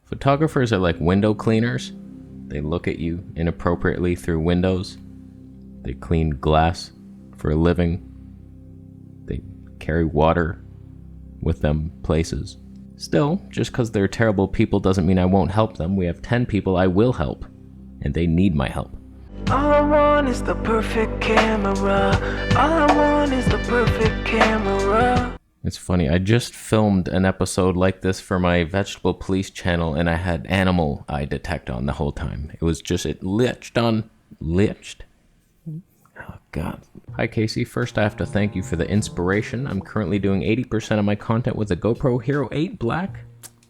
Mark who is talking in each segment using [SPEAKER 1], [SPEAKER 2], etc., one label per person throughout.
[SPEAKER 1] Photographers are like window cleaners. They look at you inappropriately through windows. They clean glass for a living. They carry water with them places. Still, just because they're terrible people doesn't mean I won't help them. We have 10 people I will help, and they need my help.
[SPEAKER 2] All I want is the perfect camera. All I want is the perfect camera.
[SPEAKER 1] It's funny, I just filmed an episode like this for my Vegetable Police channel, and I had animal eye detect on the whole time. It was just, it liched. Oh God. Hi Casey, first I have to thank you for the inspiration. I'm currently doing 80% of my content with a GoPro Hero 8 Black.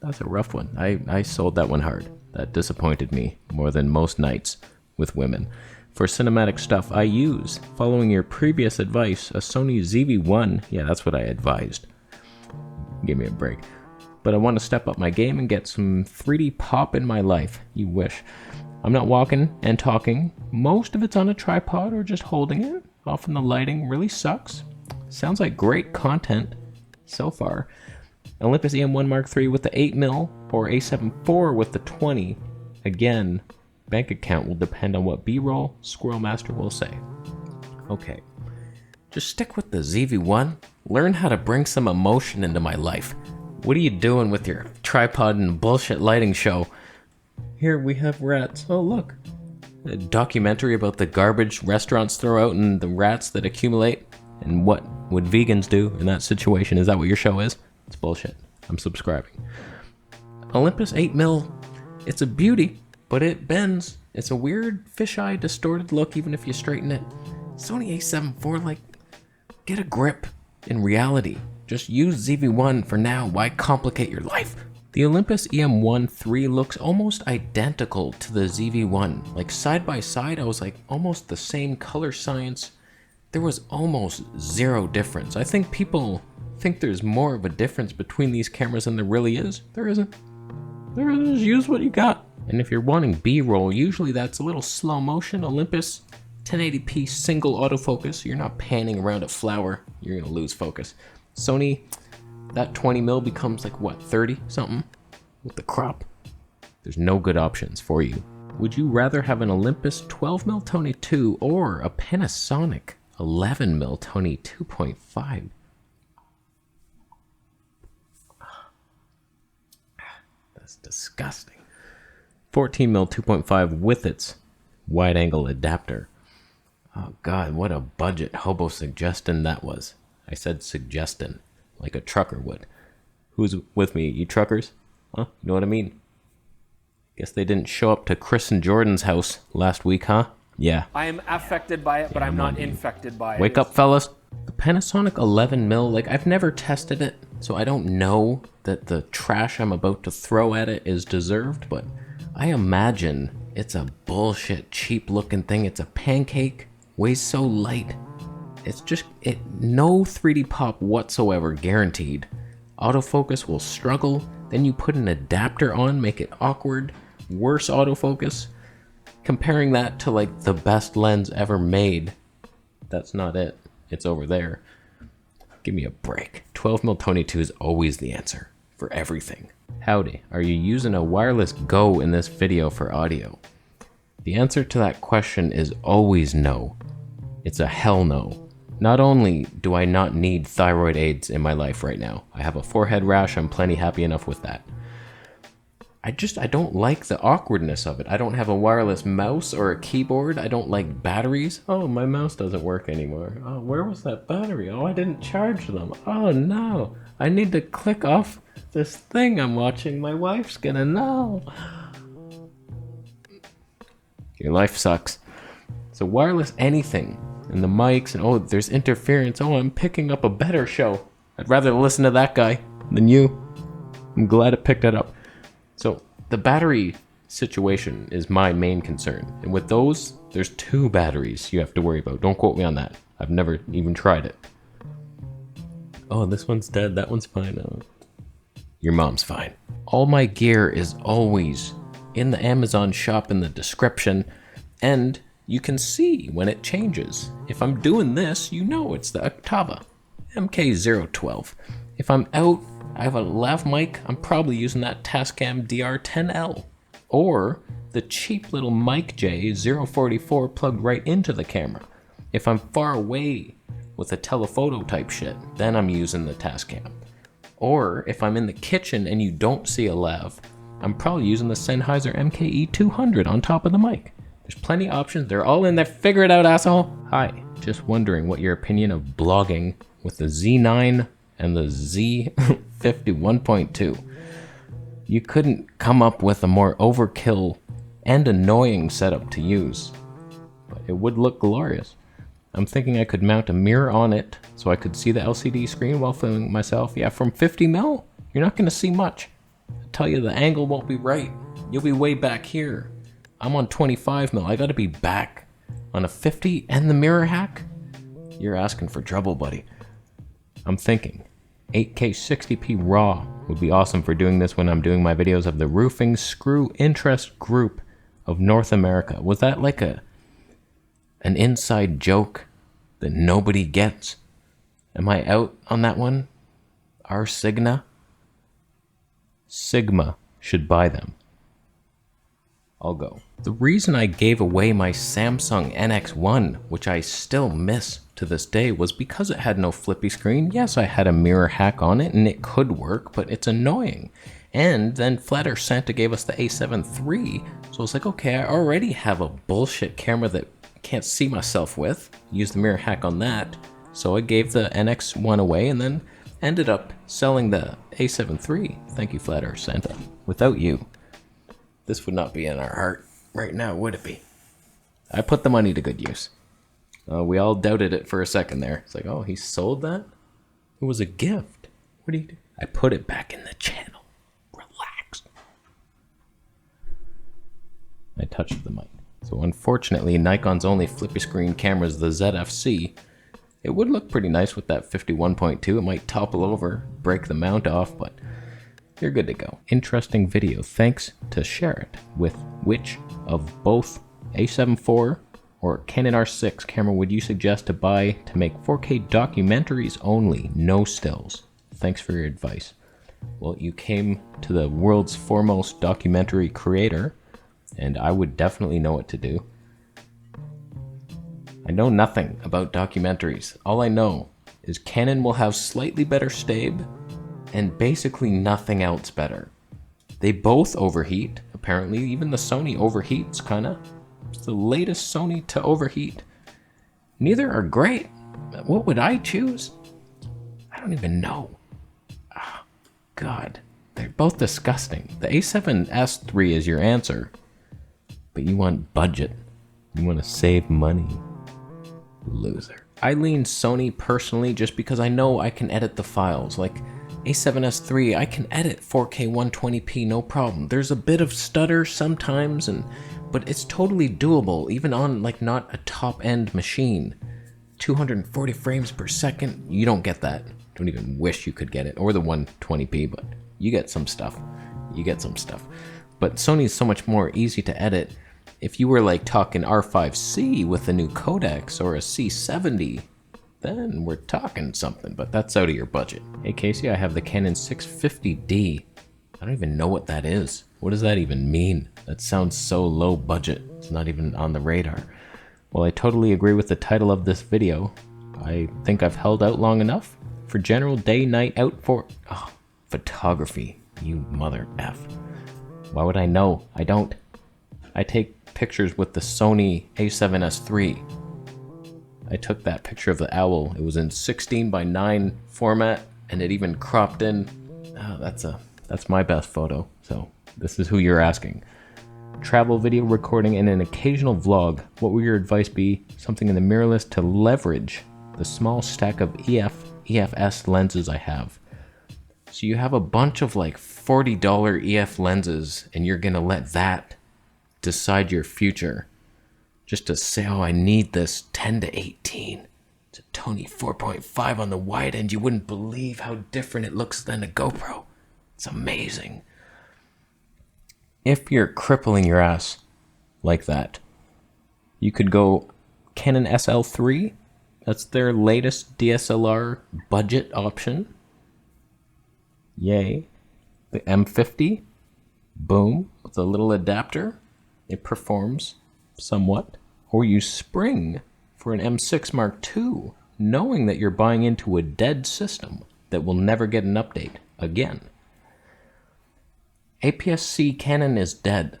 [SPEAKER 1] That's a rough one. I sold that one hard. That disappointed me more than most nights with women. For cinematic stuff, I use, following your previous advice, a Sony ZV-1. Yeah, that's what I advised. Give me a break. But I want to step up my game and get some 3D pop in my life. You wish. I'm not walking and talking. Most of it's on a tripod or just holding it. Often the lighting really sucks. Sounds like great content so far. Olympus EM1 Mark III with the 8mm or A7 IV with the 20. Again, bank account will depend on what BRoll Squirrel Master will say. Okay, just stick with the ZV-1. Learn how to bring some emotion into my life. What are you doing with your tripod and bullshit lighting show? Here we have rats. Oh look, a documentary about the garbage restaurants throw out and the rats that accumulate. And what would vegans do in that situation? Is that what your show is? It's bullshit. I'm subscribing. Olympus 8mm, it's a beauty, but it bends. It's a weird fisheye distorted look even if you straighten it. Sony A7 IV, like, get a grip in reality. Just use ZV-1 for now. Why complicate your life? The Olympus EM1 III looks almost identical to the ZV-1. Like side by side, I was like almost the same color science. There was almost zero difference. I think people think there's more of a difference between these cameras than there really is. There isn't. There is. Just use what you got. And if you're wanting B-roll, usually that's a little slow motion. Olympus 1080p single autofocus. You're not panning around a flower. You're gonna lose focus. Sony, that 20mm becomes like what, 30 something with the crop. There's no good options for you. Would you rather have an Olympus 12mm Tony 2 or a Panasonic 11mm Tony 2.5? That's disgusting. 14mm 2.5 with its wide angle adapter. Oh God, what a budget hobo suggestion that was. I said suggestion, like a trucker would. Who's with me, you truckers? Huh? You know what I mean? Guess they didn't show up to Chris and Jordan's house last week, huh? Yeah.
[SPEAKER 3] I am affected by it, but I'm not infected by it.
[SPEAKER 1] Wake up, fellas. The Panasonic 11mm, like, I've never tested it, so I don't know that the trash I'm about to throw at it is deserved, but I imagine it's a bullshit cheap looking thing. It's a pancake, weighs so light. It's just, no 3D pop whatsoever guaranteed. Autofocus will struggle, then you put an adapter on, make it awkward, worse autofocus. Comparing that to like the best lens ever made, that's not it. It's over there. Give me a break. 12mm Tony 2 is always the answer for everything. Howdy, are you using a wireless Go in this video for audio? The answer to that question is always no. It's a hell no. Not only do I not need thyroid aids in my life right now, I have a forehead rash, I'm plenty happy enough with that. I don't like the awkwardness of it. I don't have a wireless mouse or a keyboard. I don't like batteries. Oh, my mouse doesn't work anymore. Oh, where was that battery? Oh, I didn't charge them. Oh no, I need to click off this thing I'm watching. My wife's gonna know. Your life sucks. So wireless anything. And the mics, and oh, there's interference. Oh, I'm picking up a better show. I'd rather listen to that guy than you. I'm glad it picked it up. So the battery situation is my main concern. And with those, there's 2 batteries you have to worry about. Don't quote me on that. I've never even tried it. Oh, this one's dead. That one's fine. Oh. Your mom's fine. All my gear is always in the Amazon shop in the description. And you can see when it changes. If I'm doing this, you know it's the Octava MK012. If I'm out, I have a lav mic, I'm probably using that Tascam DR10L. Or the cheap little Mic J 044 plugged right into the camera. If I'm far away with a telephoto type shit, then I'm using the Tascam. Or if I'm in the kitchen and you don't see a lav, I'm probably using the Sennheiser MKE 200 on top of the mic. There's plenty of options, they're all in there, figure it out, asshole. Hi, just wondering what your opinion of blogging with the Z9 and the Z50 1.2. You couldn't come up with a more overkill and annoying setup to use, but it would look glorious. I'm thinking I could mount a mirror on it so I could see the LCD screen while filming myself. Yeah, from 50 mil, you're not gonna see much. I tell you, the angle won't be right. You'll be way back here. I'm on 25 mil, I gotta be back on a 50 and the mirror hack? You're asking for trouble, buddy. I'm thinking 8K 60p RAW would be awesome for doing this when I'm doing my videos of the roofing screw interest group of North America. Was that like an inside joke that nobody gets? Am I out on that one? R Sigma? Sigma should buy them. I'll go. The reason I gave away my Samsung NX1, which I still miss to this day, was because it had no flippy screen. Yes, I had a mirror hack on it and it could work, but it's annoying. And then Flat Earth Santa gave us the A7 III, so I was like, okay, I already have a bullshit camera that I can't see myself with. Use the mirror hack on that. So I gave the NX1 away and then ended up selling the A7 III. Thank you, Flat Earth Santa. Without you, this would not be in our heart right now, would it be? I put the money to good use. We all doubted it for a second there. It's like, oh, he sold that? It was a gift. What do you do? I put it back in the channel. Relax. I touched the mic. So unfortunately, Nikon's only flippy screen camera is the ZFC. It would look pretty nice with that 51.2. It might topple over, break the mount off, but you're good to go. Interesting video. Thanks to share it with which of both A7 IV or Canon R6 camera would you suggest to buy to make 4K documentaries only, no stills? Thanks for your advice. Well, you came to the world's foremost documentary creator, and I would definitely know what to do. I know nothing about documentaries. All I know is Canon will have slightly better stabe and basically nothing else better. They both overheat, apparently. Even the Sony overheats, kinda. It's the latest Sony to overheat. Neither are great. What would I choose? I don't even know. Oh, God. They're both disgusting. The A7S III is your answer, but you want budget. You want to save money. Loser. I lean Sony personally just because I know I can edit the files. Like A7S III, I can edit 4K 120p, no problem. There's a bit of stutter sometimes, but it's totally doable, even on like not a top-end machine. 240 frames per second, you don't get that. Don't even wish you could get it, or the 120p, but you get some stuff. You get some stuff. But Sony's so much more easy to edit. If you were like talking R5C with a new codecs or a C70, then we're talking something, but that's out of your budget. Hey Casey, I have the Canon 650D. I don't even know what that is. What does that even mean? That sounds so low budget. It's not even on the radar. Well, I totally agree with the title of this video. I think I've held out long enough for general day night out for photography. You mother F. Why would I know? I don't. I take pictures with the Sony A7S III. I took that picture of the owl. It was in 16:9 format, and it even cropped in. Oh, that's my best photo. So this is who you're asking. Travel video recording and an occasional vlog. What would your advice be? Something in the mirrorless to leverage the small stack of EFS lenses I have. So you have a bunch of like $40 EF lenses, and you're gonna let that decide your future. Just to say, oh, I need this 10-18. It's a Tony 4.5 on the wide end. You wouldn't believe how different it looks than a GoPro. It's amazing. If you're crippling your ass like that, you could go Canon SL3. That's their latest DSLR budget option. Yay. The M50, boom, with a little adapter. It performs somewhat. Or you spring for an M6 Mark II, knowing that you're buying into a dead system that will never get an update again. APS-C Canon is dead.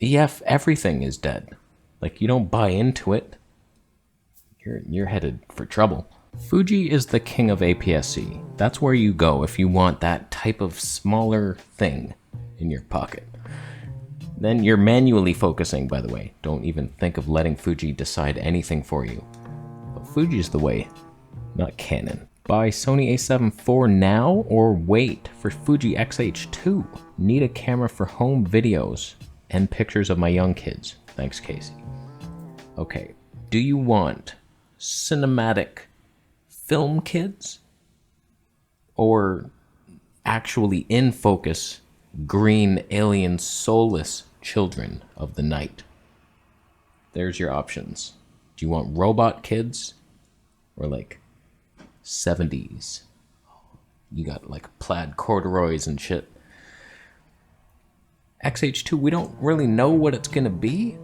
[SPEAKER 1] EF, everything is dead. Like, you don't buy into it, you're headed for trouble. Fuji is the king of APS-C. That's where you go if you want that type of smaller thing in your pocket. Then you're manually focusing, by the way. Don't even think of letting Fuji decide anything for you. But Fuji's the way, not Canon. Buy Sony A7 IV now or wait for Fuji XH2. Need a camera for home videos and pictures of my young kids. Thanks, Casey. Okay, do you want cinematic film kids or actually in focus green alien soulless children of the night? There's your options. Do you want robot kids or like 70s? You got like plaid corduroys and shit. XH2, we don't really know what it's gonna be.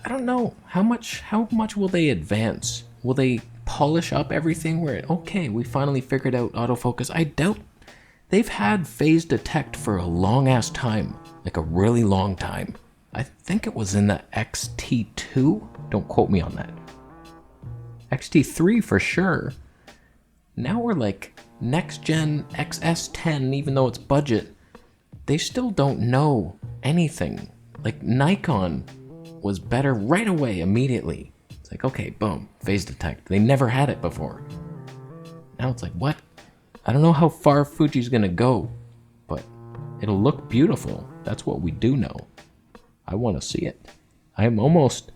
[SPEAKER 1] I don't know. How much will they advance? Will they polish up everything where okay, we finally figured out autofocus? I doubt. They've had phase detect for a long ass time, like a really long time. I think it was in the XT2. Don't quote me on that. XT3 for sure. Now we're like next gen XS10, even though it's budget, they still don't know anything. Like Nikon was better right away, immediately. It's like, okay, boom, phase detect. They never had it before. Now it's like, what? I don't know how far Fuji's gonna go, but it'll look beautiful. That's what we do know. I want to see it. I want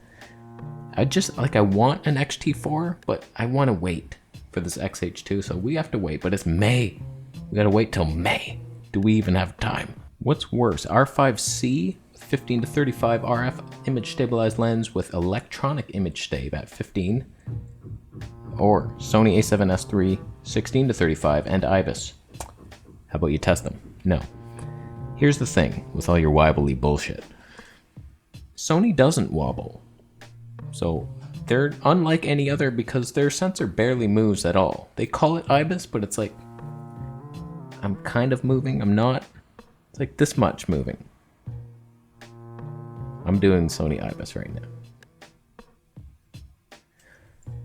[SPEAKER 1] an XT4, but I want to wait for this XH2, so we have to wait, but it's May. We gotta wait till May. Do we even have time? What's worse, R5C 15 to 35 RF image stabilized lens with electronic image stave at 15, or Sony A7S III 16 to 35 and IBIS? How about you test them? No. Here's the thing with all your wobbly bullshit. Sony doesn't wobble. So they're unlike any other because their sensor barely moves at all. They call it IBIS, but it's like, I'm kind of moving, I'm not. It's like this much moving. I'm doing Sony IBIS right now.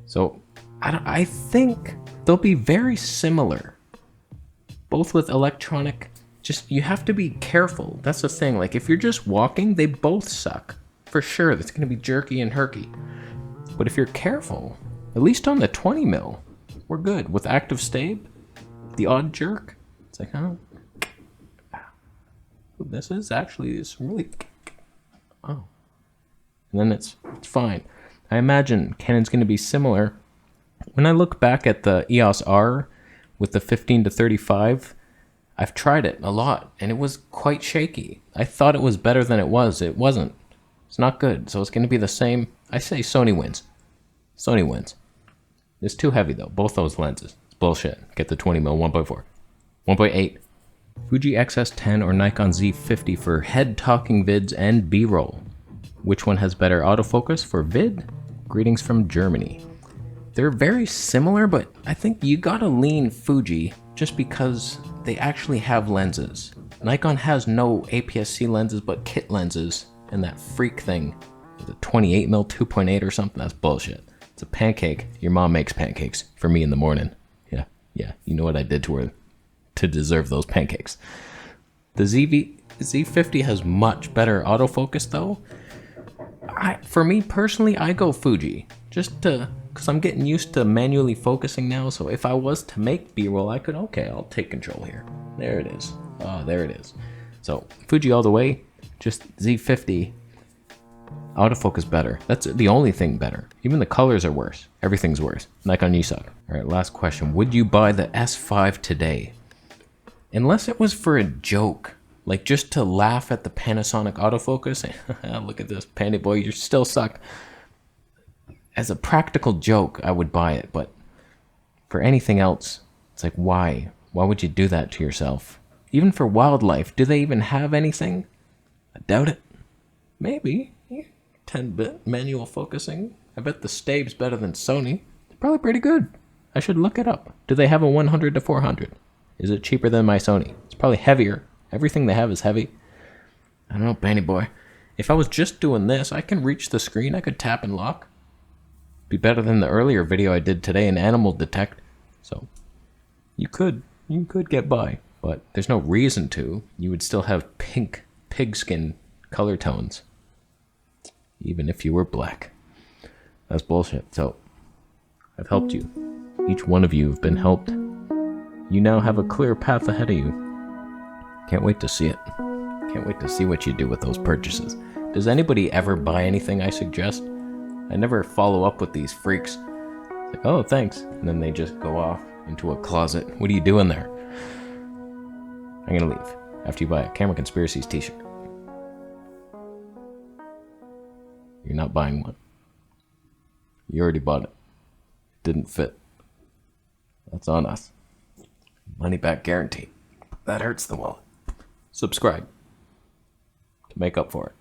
[SPEAKER 1] So I think they'll be very similar, both with electronic. Just, you have to be careful. That's the thing. Like, if you're just walking, they both suck. For sure, that's going to be jerky and herky. But if you're careful, at least on the 20mm, we're good. With active stave, the odd jerk, it's like, oh, this is actually, it's really, oh. And then it's fine. I imagine Canon's going to be similar. When I look back at the EOS R with the 15 to 35, I've tried it a lot, and it was quite shaky. I thought it was better than it was. It wasn't. It's not good, so it's going to be the same. I say Sony wins. Sony wins. It's too heavy, though. Both those lenses. It's bullshit. Get the 20mm 1.4. 1.8. Fuji XS10 or Nikon Z50 for head-talking vids and B-roll. Which one has better autofocus for vid? Greetings from Germany. They're very similar, but I think you gotta lean Fuji just because they actually have lenses. Nikon has no APS-C lenses but kit lenses, and that freak thing, the 28mm 2.8 or something, that's bullshit. It's a pancake. Your mom makes pancakes for me in the morning. Yeah, you know what I did to her to deserve those pancakes. The Z50 has much better autofocus though. For me personally, I go Fuji, because I'm getting used to manually focusing now, so if I was to make B-roll, I could, okay, I'll take control here. There it is. Oh, there it is. So, Fuji all the way, just Z50, autofocus better. That's the only thing better. Even the colors are worse. Everything's worse. Nikon, you suck. Alright, last question. Would you buy the S5 today? Unless it was for a joke. Like, just to laugh at the Panasonic autofocus. Look at this, Pandy boy, you still suck. As a practical joke, I would buy it, but for anything else, it's like, why? Why would you do that to yourself? Even for wildlife, do they even have anything? I doubt it. Maybe. 10-bit manual focusing. I bet the Stabe's better than Sony. It's probably pretty good. I should look it up. Do they have a 100 to 400? Is it cheaper than my Sony? It's probably heavier. Everything they have is heavy. I don't know, Benny boy. If I was just doing this, I can reach the screen. I could tap and lock. Be better than the earlier video I did today in Animal Detect. So, you could get by, but there's no reason to. You would still have pink pigskin color tones, even if you were black. That's bullshit. So, I've helped you. Each one of you have been helped. You now have a clear path ahead of you. Can't wait to see it. Can't wait to see what you do with those purchases. Does anybody ever buy anything I suggest? I never follow up with these freaks. It's like, oh, thanks. And then they just go off into a closet. What are you doing there? I'm gonna leave after you buy a Camera Conspiracies t-shirt. You're not buying one. You already bought it. It didn't fit. That's on us. Money back guarantee. That hurts the wallet. Subscribe to make up for it.